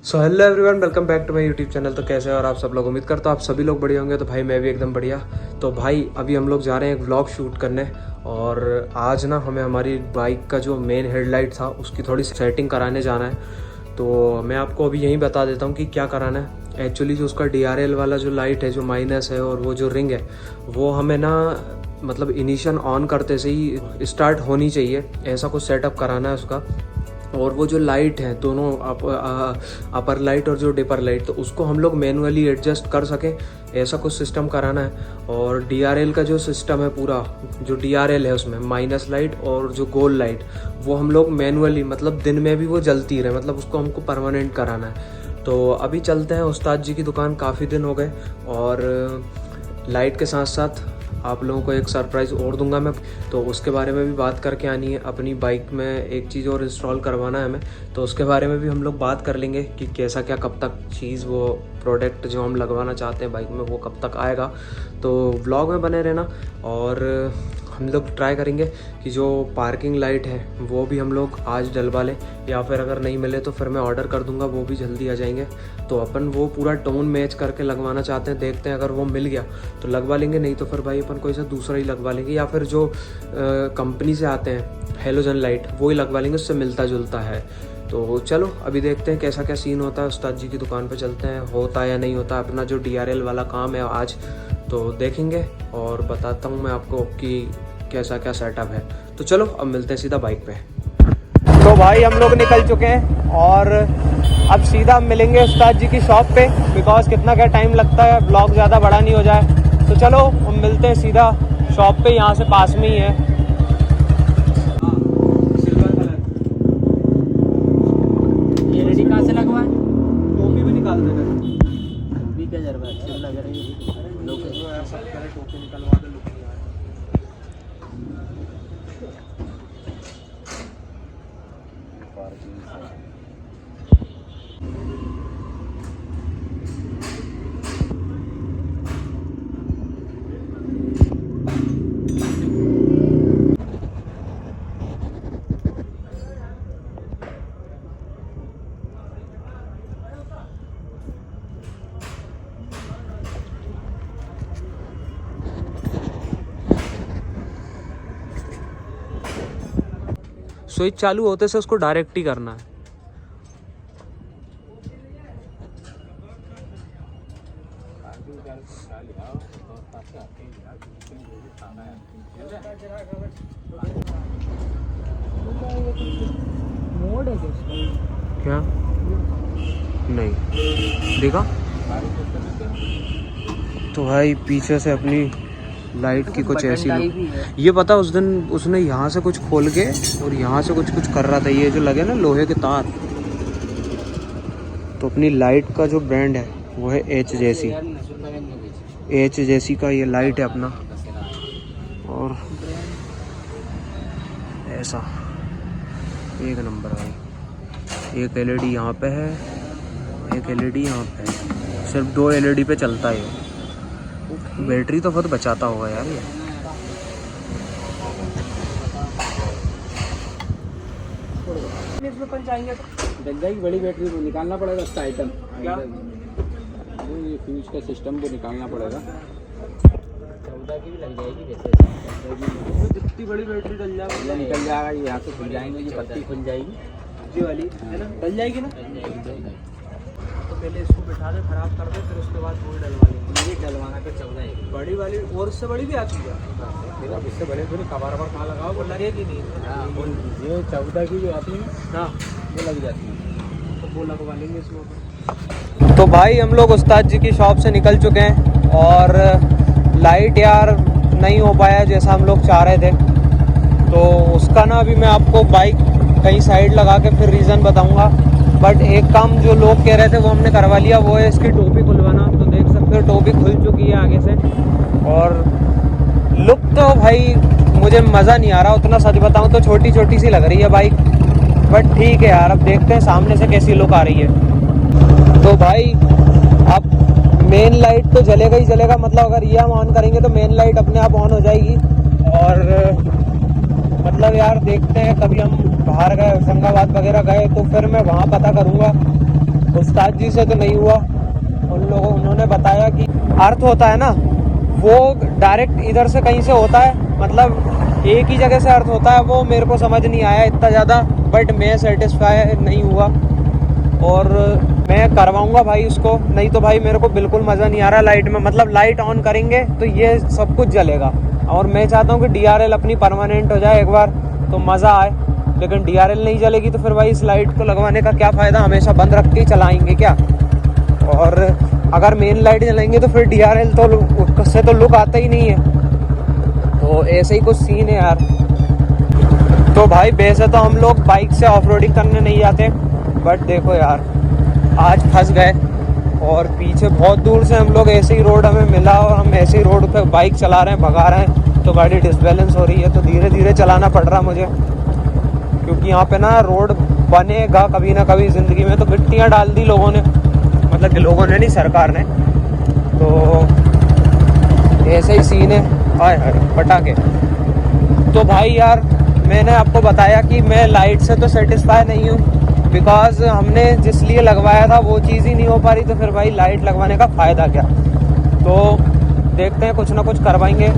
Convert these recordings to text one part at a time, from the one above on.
So hello everyone, welcome back to my YouTube channel. तो कैसे हो और आप सब लोग? उम्मीद करता हूँ आप सभी लोग बढ़िया होंगे। तो भाई मैं भी एकदम बढ़िया। तो भाई अभी हम लोग जा रहे हैं एक व्लॉग शूट करने, और आज ना हमें हमारी बाइक का जो मेन हेडलाइट था उसकी थोड़ी सेटिंग कराने जाना है। तो मैं आपको अभी यहीं बता देता हूँ कि क्या कराना है। एक्चुअली जो उसका DRL वाला जो लाइट है, जो माइनस है, और वो जो रिंग है, वो हमें ना मतलब इनिशियल ऑन करते से ही स्टार्ट होनी चाहिए, ऐसा कुछ सेटअप कराना है उसका। और वो जो लाइट है दोनों अपर लाइट और जो डिपर लाइट, तो उसको हम लोग मैनुअली एडजस्ट कर सकें, ऐसा कुछ सिस्टम कराना है। और DRL का जो सिस्टम है, पूरा जो DRL है उसमें माइनस लाइट और जो गोल लाइट, वो हम लोग मैनुअली मतलब दिन में भी वो जलती रहे, मतलब उसको हमको परमानेंट कराना है। तो अभी चलते हैं उस्ताद जी की दुकान, काफ़ी दिन हो गए। और लाइट के साथ साथ आप लोगों को एक सरप्राइज़ और दूंगा मैं, तो उसके बारे में भी बात करके आनी है। अपनी बाइक में एक चीज़ और इंस्टॉल करवाना है हमें, तो उसके बारे में भी हम लोग बात कर लेंगे कि कैसा क्या कब तक चीज़, वो प्रोडक्ट जो हम लगवाना चाहते हैं बाइक में, वो कब तक आएगा। तो व्लॉग में बने रहना। और हम लोग ट्राई करेंगे कि जो पार्किंग लाइट है वो भी हम लोग आज डलवा लें, या फिर अगर नहीं मिले तो फिर मैं ऑर्डर कर दूंगा, वो भी जल्दी आ जाएंगे। तो अपन वो पूरा टोन मैच करके लगवाना चाहते हैं, देखते हैं अगर वो मिल गया तो लगवा लेंगे, नहीं तो फिर भाई अपन कोई सा दूसरा ही लगवा लेंगे, या फिर जो कंपनी से आते हैं हेलोजन लाइट वो ही लगवा लेंगे, उससे मिलता जुलता है। तो चलो अभी देखते हैं कैसा क्या सीन होता है। उस्ताद जी की दुकान पे चलते हैं, होता है या नहीं होता अपना जो DRL वाला काम है आज, तो देखेंगे और बताता हूँ मैं आपको कि कैसा क्या सेटअप है। तो चलो अब मिलते हैं सीधा बाइक पे। तो भाई हम लोग निकल चुके हैं और अब सीधा मिलेंगे उस्ताद जी की शॉप पे, बिकॉज कितना क्या टाइम लगता है, ब्लॉग ज़्यादा बड़ा नहीं हो जाए। तो चलो हम मिलते हैं सीधा शॉप पे, यहाँ से पास में ही है। सिल्वर कलर ये रेडी कहाँ से लगवा? टोपी भी निकाल देना। टोपी क्या जरूरत है? अच्छी लग रही है लोग। टोपी निकलवा दे, लुक नहीं आ रहा। स्विच चालू होते से उसको डायरेक्ट ही करना है। मोड है क्या नहीं देखा? तो भाई पीछे से अपनी लाइट की कुछ ऐसी ये पता, उस दिन उसने यहाँ से कुछ खोल के और यहाँ से कुछ कर रहा था, ये जो लगे ना लोहे के तार। तो अपनी लाइट का जो ब्रांड है वो है एच जैसी का ये लाइट है अपना। और ऐसा एक नंबर भाई, एक LED यहाँ पे है, एक LED यहाँ पे है, सिर्फ 2 LED पे चलता है। बैटरी तो बहुत बचाता होगा यार ये। इसमें पंच आएंगे तो लग जाएगी बड़ी बैटरी, को निकालना पड़ेगा उसका आइटम। क्या? ये फ्यूज का सिस्टम को निकालना पड़ेगा। 14 की भी लग जाएगी वैसे। जितनी बड़ी बैटरी डल जाएगा, निकल जाएगा, ये यहाँ से खुल जाएंगे, ये पत्ती खुल जाएगी, ये वाली है ना, डल जाएगी ना। तो पहले इसको बिठा दे, खराब कर दे, फिर उसके बाद वो डलवा लेंगे। ये डलवाना तो 14 है बड़ी वाली, और उससे बड़ी भी आती है। फिर अब इससे बड़े थोड़ी कवर कहाँ लगाओ, वो लगेगी नहीं। हाँ, ये 14 की जो आती है हाँ वो लग जाती है, तो वो लगवा लेंगे इसमें। तो भाई हम लोग उस्ताद जी की शॉप से निकल चुके हैं, और लाइट यार नहीं हो पाया जैसा हम लोग चाह रहे थे। तो उसका ना अभी मैं आपको बाइक कहीं साइड लगा के फिर रीज़न बताऊंगा। बट एक काम जो लोग कह रहे थे वो हमने करवा लिया, वो है इसकी टोपी खुलवाना। तो देख सकते हो टोपी खुल चुकी है आगे से, और लुक तो भाई मुझे मज़ा नहीं आ रहा उतना, सच बताऊं तो छोटी छोटी सी लग रही है बाइक। बट ठीक है यार, अब देखते हैं सामने से कैसी लुक आ रही है। तो भाई अब मेन लाइट तो जलेगा ही जलेगा, मतलब अगर ये हम ऑन करेंगे तो मेन लाइट अपने आप ऑन हो जाएगी। और मतलब यार देखते हैं, कभी हम बाहर गए, होशंगाबाद वगैरह गए तो फिर मैं वहाँ पता करूँगा उस्ताद जी से तो नहीं हुआ। उन्होंने बताया कि अर्थ होता है ना, वो डायरेक्ट इधर से कहीं से होता है, मतलब एक ही जगह से अर्थ होता है। वो मेरे को समझ नहीं आया इतना ज़्यादा, बट मैं सेटिस्फाई नहीं हुआ और मैं करवाऊंगा भाई उसको। नहीं तो भाई मेरे को बिल्कुल मज़ा नहीं आ रहा लाइट में। मतलब लाइट ऑन करेंगे तो ये सब कुछ जलेगा और मैं चाहता हूँ कि DRL अपनी परमानेंट हो जाए एक बार तो मज़ा आए। लेकिन DRL नहीं जलेगी तो फिर भाई इस लाइट को लगवाने का क्या फ़ायदा, हमेशा बंद रख के ही चलाएंगे क्या। और अगर मेन लाइट जलाएंगे तो फिर DRL तो उससे तो लुक आता ही नहीं है। तो ऐसे ही कुछ सीन है यार। तो भाई वैसे तो हम लोग बाइक से ऑफ रोडिंग करने नहीं जाते, बट देखो यार आज फंस गए और पीछे बहुत दूर से हम लोग ऐसे ही रोड हमें मिला और हम ऐसे ही रोड पे बाइक चला रहे हैं, भगा रहे हैं, तो गाड़ी डिसबैलेंस हो रही है। तो धीरे धीरे चलाना पड़ रहा मुझे, क्योंकि यहाँ पे ना रोड बनेगा कभी ना कभी ज़िंदगी में। तो गिट्टियाँ डाल दी लोगों ने, मतलब कि लोगों ने नहीं, सरकार ने। तो ऐसे ही सीन है। हाय हाय पटाखे। तो भाई यार मैंने आपको बताया कि मैं लाइट से तो सेटिस्फाई नहीं हूँ, बिकॉज हमने जिस लिए लगवाया था वो चीज़ ही नहीं हो पा रही। तो फिर भाई लाइट लगवाने का फ़ायदा क्या। तो देखते हैं, कुछ ना कुछ करवाएंगे।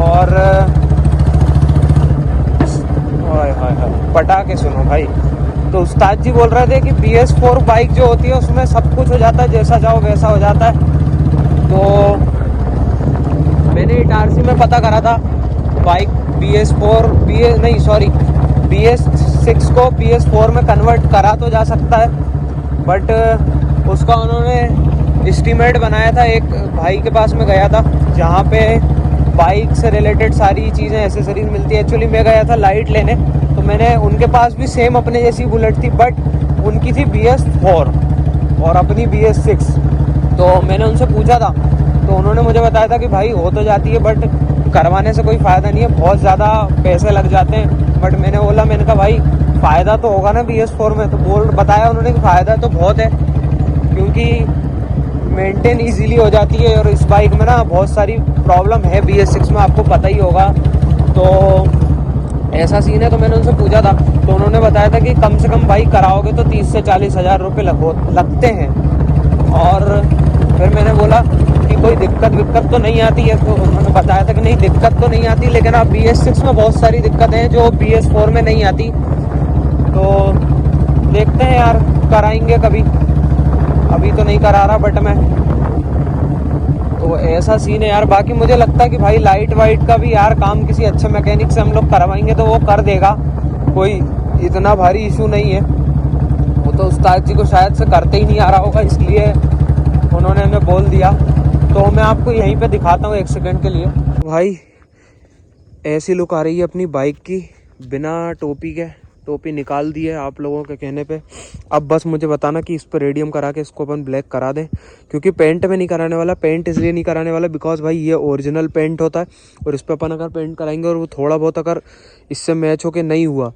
और हाय हाय हाय पटाखे सुनो भाई। तो उस्ताद जी बोल रहे थे कि BS4 बाइक जो होती है उसमें सब कुछ हो जाता है, जैसा चाहो वैसा हो जाता है। तो मैंने इटारसी में पता करा था, बाइक BS6 को BS4 में कन्वर्ट करा तो जा सकता है, बट उसका उन्होंने एस्टीमेट बनाया था। एक भाई के पास में गया था जहाँ पे बाइक से रिलेटेड सारी चीज़ें एसेसरीज मिलती है। एक्चुअली मैं गया था लाइट लेने, तो मैंने उनके पास भी सेम अपने जैसी बुलेट थी, बट उनकी थी BS4 और अपनी BS6। तो मैंने उनसे पूछा था, तो उन्होंने मुझे बताया था कि भाई हो तो जाती है, बट करवाने से कोई फ़ायदा नहीं है, बहुत ज़्यादा पैसे लग जाते हैं। बट मैंने कहा भाई फ़ायदा तो होगा ना BS4 में। तो बताया उन्होंने कि फ़ायदा तो बहुत है, क्योंकि मेंटेन इजीली हो जाती है। और इस बाइक में ना बहुत सारी प्रॉब्लम है BS6 में, आपको पता ही होगा। तो ऐसा सीन है। तो मैंने उनसे पूछा था, तो उन्होंने बताया था कि कम से कम बाइक कराओगे तो 30 से 40 हज़ार रुपये लगते हैं। और फिर मैंने बोला कि कोई दिक्कत तो नहीं आती है। तो उन्होंने बताया था कि नहीं दिक्कत तो नहीं आती, लेकिन आप BS6 में बहुत सारी दिक्कतें हैं जो BS4 में नहीं आती। तो देखते हैं यार, कराएंगे कभी, अभी तो नहीं करा रहा बट मैं। तो ऐसा सीन है यार। बाकी मुझे लगता है कि भाई लाइट वाइट का भी यार काम किसी अच्छे मैकेनिक से हम लोग करवाएंगे तो वो कर देगा, कोई इतना भारी इशू नहीं है। वो तो उस्ताद जी को शायद से करते ही नहीं आ रहा होगा, इसलिए उन्होंने हमें बोल दिया। तो मैं आपको यहीं पे दिखाता हूँ 1 सेकंड के लिए। भाई ऐसी लुक आ रही है अपनी बाइक की बिना टोपी के। टोपी निकाल दी है आप लोगों के कहने पे। अब बस मुझे बताना कि इस पर रेडियम करा के इसको अपन ब्लैक करा दें, क्योंकि पेंट में नहीं कराने वाला। पेंट इसलिए नहीं कराने वाला बिकॉज भाई ये ओरिजिनल पेंट होता है, और इस पर अपन अगर पेंट कराएंगे और वो थोड़ा बहुत अगर इससे मैच होके नहीं हुआ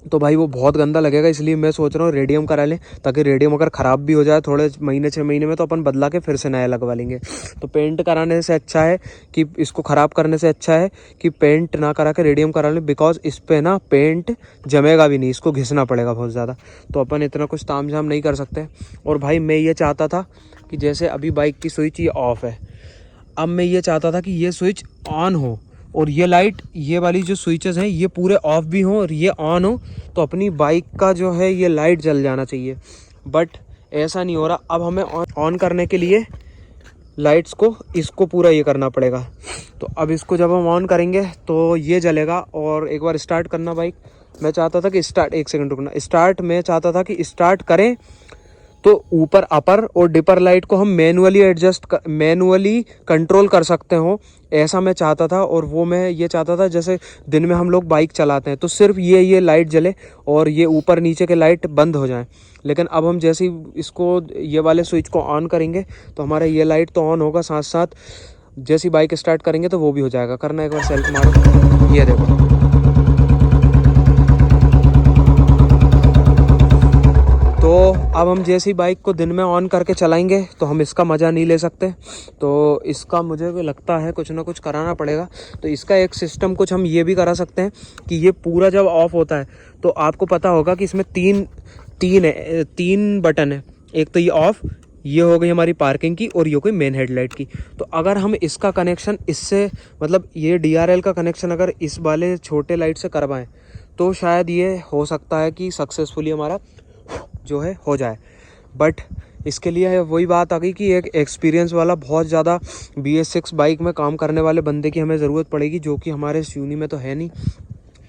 तो भाई वो बहुत गंदा लगेगा। इसलिए मैं सोच रहा हूँ रेडियम करा लें, ताकि रेडियम अगर ख़राब भी हो जाए थोड़े महीने 6 महीने में तो अपन बदला के फिर से नया लगवा लेंगे। तो पेंट कराने से अच्छा है कि इसको ख़राब करने से अच्छा है कि पेंट ना करा के रेडियम करा लें, बिकॉज इस पर ना पेंट जमेगा भी नहीं, इसको घिसना पड़ेगा बहुत ज़्यादा। तो अपन इतना कुछ तामझाम नहीं कर सकते। और भाई मैं ये चाहता था कि जैसे अभी बाइक की स्विच ये ऑफ़ है, अब मैं ये चाहता था कि ये स्विच ऑन हो और ये लाइट, ये वाली जो स्विचेस हैं ये पूरे ऑफ भी हों और ये ऑन हो, तो अपनी बाइक का जो है ये लाइट जल जाना चाहिए। बट ऐसा नहीं हो रहा। अब हमें ऑन करने के लिए लाइट्स को इसको पूरा ये करना पड़ेगा। तो अब इसको जब हम ऑन करेंगे तो ये जलेगा। और एक बार स्टार्ट करना बाइक, मैं चाहता था कि एक सेकंड रुकना, मैं चाहता था कि स्टार्ट करें तो ऊपर अपर और डिपर लाइट को हम मैनुअली कंट्रोल कर सकते हो, ऐसा मैं चाहता था। और वो मैं ये चाहता था जैसे दिन में हम लोग बाइक चलाते हैं तो सिर्फ ये लाइट जले और ये ऊपर नीचे के लाइट बंद हो जाएं। लेकिन अब हम जैसे ही इसको ये वाले स्विच को ऑन करेंगे तो हमारा ये लाइट तो ऑन होगा, साथ साथ जैसी बाइक स्टार्ट करेंगे तो वो भी हो जाएगा। करना एक बार सेल्फ मारो, ये देखो। तो अब हम जैसे ही बाइक को दिन में ऑन करके चलाएंगे तो हम इसका मज़ा नहीं ले सकते। तो इसका मुझे लगता है कुछ ना कुछ कराना पड़ेगा। तो इसका एक सिस्टम कुछ हम ये भी करा सकते हैं कि ये पूरा जब ऑफ होता है तो आपको पता होगा कि इसमें तीन बटन है। एक तो ये ऑफ, ये हो गई हमारी पार्किंग की और ये हो गई मेन हेडलाइट की। तो अगर हम इसका कनेक्शन इससे मतलब ये DRL का कनेक्शन अगर इस वाले छोटे लाइट से करवाएं तो शायद ये हो सकता है कि सक्सेसफुली हमारा जो है हो जाए। बट इसके लिए वही बात आ गई कि एक एक्सपीरियंस वाला बहुत ज़्यादा BS6 बाइक में काम करने वाले बंदे की हमें ज़रूरत पड़ेगी, जो कि हमारे इस यूनी में तो है नहीं।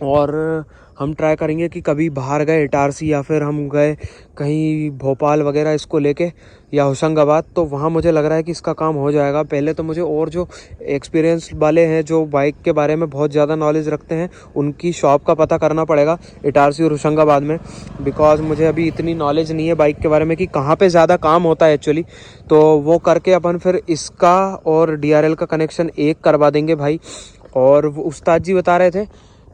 और हम ट्राई करेंगे कि कभी बाहर गए इटारसी या फिर हम गए कहीं भोपाल वगैरह इसको लेके या होशंगाबाद, तो वहाँ मुझे लग रहा है कि इसका काम हो जाएगा। पहले तो मुझे और जो एक्सपीरियंस वाले हैं जो बाइक के बारे में बहुत ज़्यादा नॉलेज रखते हैं उनकी शॉप का पता करना पड़ेगा इटारसी और होशंगाबाद में, बिकॉज मुझे अभी इतनी नॉलेज नहीं है बाइक के बारे में कि कहाँ पे ज़्यादा काम होता है एक्चुअली। तो वो करके अपन फिर इसका और DRL का कनेक्शन एक करवा देंगे भाई। और वो उस्ताद जी बता रहे थे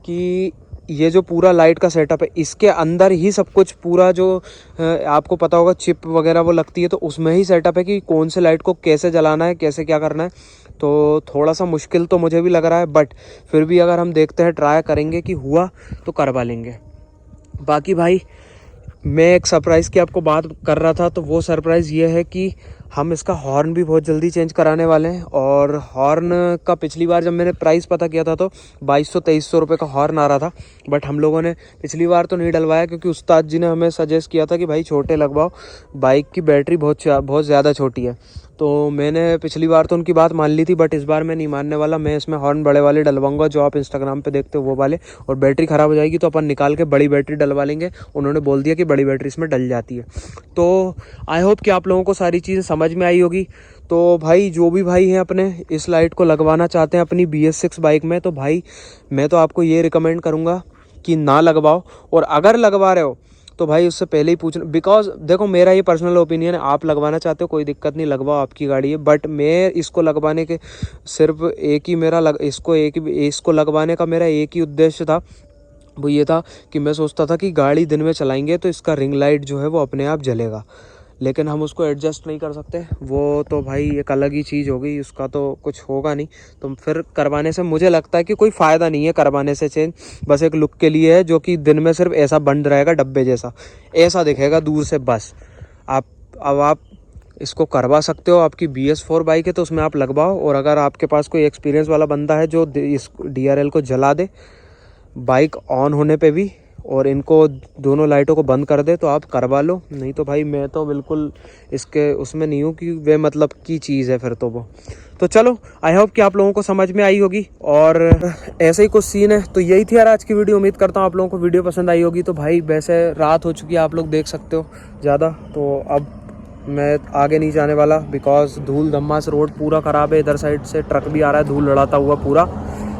कि ये जो पूरा लाइट का सेटअप है इसके अंदर ही सब कुछ पूरा जो आपको पता होगा चिप वगैरह वो लगती है, तो उसमें ही सेटअप है कि कौन से लाइट को कैसे जलाना है, कैसे क्या करना है। तो थोड़ा सा मुश्किल तो मुझे भी लग रहा है, बट फिर भी अगर हम देखते हैं ट्राई करेंगे कि हुआ तो करवा लेंगे। बाकी भाई मैं एक सरप्राइज़ की आपको बात कर रहा था, तो वो सरप्राइज़ ये है कि हम इसका हॉर्न भी बहुत जल्दी चेंज कराने वाले हैं। और हॉर्न का पिछली बार जब मैंने प्राइस पता किया था तो 2200-2300 रुपये का हॉर्न आ रहा था, बट हम लोगों ने पिछली बार तो नहीं डलवाया क्योंकि उस्ताद जी ने हमें सजेस्ट किया था कि भाई छोटे लगवाओ, बाइक की बैटरी बहुत ज़्यादा छोटी है। तो मैंने पिछली बार तो उनकी बात मान ली थी, बट इस बार मैं नहीं मानने वाला। मैं इसमें हॉर्न बड़े वाले डलवाऊंगा जो आप इंस्टाग्राम पे देखते हो वो वाले, और बैटरी ख़राब हो जाएगी तो अपन निकाल के बड़ी बैटरी डलवा लेंगे। उन्होंने बोल दिया कि बड़ी बैटरी इसमें डल जाती है। तो आई होप कि आप लोगों को सारी चीज़ें समझ में आई होगी। तो भाई जो भी भाई हैं अपने इस लाइट को लगवाना चाहते हैं अपनी BS6 बाइक में, तो भाई मैं तो आपको ये रिकमेंड करूँगा कि ना लगवाओ, और अगर लगवा रहे हो तो भाई उससे पहले ही पूछना। बिकॉज देखो मेरा ये पर्सनल ओपिनियन है, आप लगवाना चाहते हो कोई दिक्कत नहीं, लगवाओ, आपकी गाड़ी है। बट मैं इसको लगवाने के सिर्फ एक ही मेरा इसको लगवाने का मेरा एक ही उद्देश्य था, वो ये था कि मैं सोचता था कि गाड़ी दिन में चलाएंगे तो इसका रिंग लाइट जो है वो अपने आप जलेगा, लेकिन हम उसको एडजस्ट नहीं कर सकते। वो तो भाई एक अलग ही चीज़ हो गई, उसका तो कुछ होगा नहीं। तो फिर करवाने से मुझे लगता है कि कोई फ़ायदा नहीं है करवाने से चेंज, बस एक लुक के लिए है, जो कि दिन में सिर्फ ऐसा बंद रहेगा डब्बे जैसा, ऐसा दिखेगा दूर से बस। आप इसको करवा सकते हो, आपकी BS4 बाइक है तो उसमें आप लगवाओ। और अगर आपके पास कोई एक्सपीरियंस वाला बंदा है जो इस DRL को जला दे बाइक ऑन होने पे भी, और इनको दोनों लाइटों को बंद कर दे, तो आप करवा लो। नहीं तो भाई मैं तो बिल्कुल इसके उसमें नहीं हूँ कि वे मतलब की चीज़ है फिर तो वो। तो चलो आई होप कि आप लोगों को समझ में आई होगी, और ऐसे ही कुछ सीन है। तो यही थी यार आज की वीडियो, उम्मीद करता हूँ आप लोगों को वीडियो पसंद आई होगी। तो भाई वैसे रात हो चुकी है, आप लोग देख सकते हो ज़्यादा, तो अब मैं आगे नहीं जाने वाला बिकॉज धूल धम्मास रोड पूरा ख़राब है, इधर साइड से ट्रक भी आ रहा है धूल लड़ाता हुआ पूरा,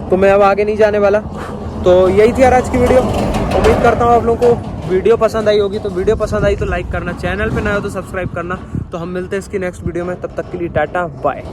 तो मैं अब आगे नहीं जाने वाला। तो यही थी यार आज की वीडियो, उम्मीद करता हूँ आप लोगों को वीडियो पसंद आई होगी। तो वीडियो पसंद आई तो लाइक करना, चैनल पे नया हो तो सब्सक्राइब करना। तो हम मिलते हैं इसकी नेक्स्ट वीडियो में, तब तक के लिए टाटा बाय।